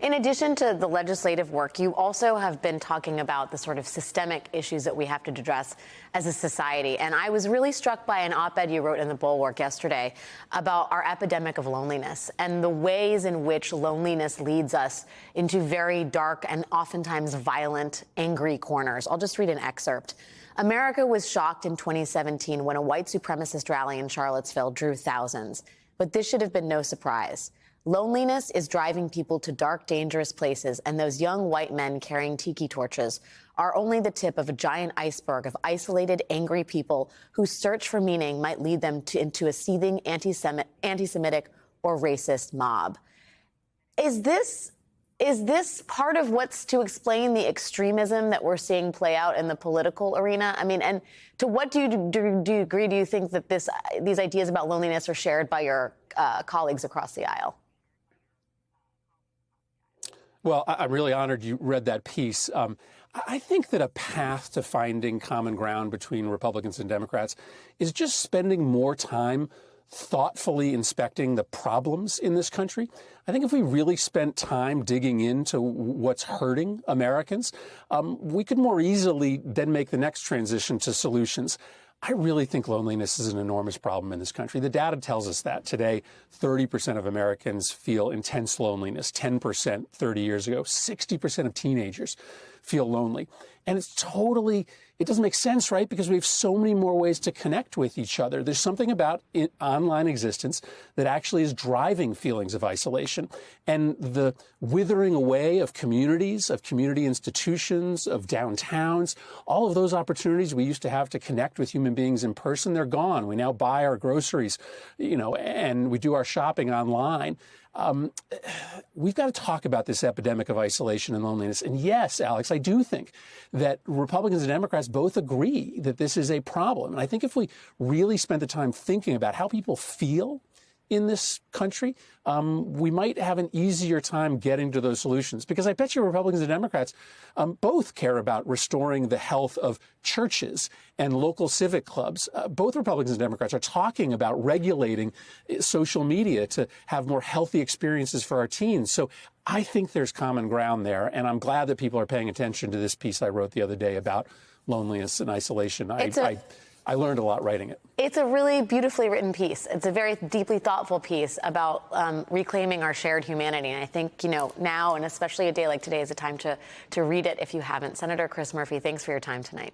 In addition to the legislative work, you also have been talking about the sort of systemic issues that we have to address as a society. And I was really struck by an op-ed you wrote in the Bulwark yesterday about our epidemic of loneliness and the ways in which loneliness leads us into very dark and oftentimes violent, angry corners. I'll just read an excerpt. America was shocked in 2017 when a white supremacist rally in Charlottesville drew thousands. But this should have been no surprise. Loneliness is driving people to dark, dangerous places, and those young white men carrying tiki torches are only the tip of a giant iceberg of isolated, angry people whose search for meaning might lead them into a seething anti-Semitic or racist mob. Is this part of what's to explain the extremism that we're seeing play out in the political arena? I mean, and to what do you agree? Do you think that these ideas about loneliness are shared by your colleagues across the aisle? Well, I'm really honored you read that piece. I think that a path to finding common ground between Republicans and Democrats is just spending more time thoughtfully inspecting the problems in this country. I think if we really spent time digging into what's hurting Americans, we could more easily then make the next transition to solutions. I really think loneliness is an enormous problem in this country. The data tells us that today, 30% of Americans feel intense loneliness, 10% 30 years ago, 60% of teenagers feel lonely. And it doesn't make sense, right? Because we have so many more ways to connect with each other. There's something about online existence that actually is driving feelings of isolation. And the withering away of communities, of community institutions, of downtowns, all of those opportunities we used to have to connect with human beings in person, they're gone. We now buy our groceries, and we do our shopping online. We've got to talk about this epidemic of isolation and loneliness. And yes, Alex, I do think that Republicans and Democrats both agree that this is a problem. And I think if we really spent the time thinking about how people feel in this country, we might have an easier time getting to those solutions. Because I bet you Republicans and Democrats both care about restoring the health of churches and local civic clubs. Both Republicans and Democrats are talking about regulating social media to have more healthy experiences for our teens. So I think there's common ground there. And I'm glad that people are paying attention to this piece I wrote the other day about loneliness and isolation. I learned a lot writing it. It's a really beautifully written piece. It's a very deeply thoughtful piece about reclaiming our shared humanity. And I think, now, and especially a day like today, is a time to read it if you haven't. Senator Chris Murphy, thanks for your time tonight.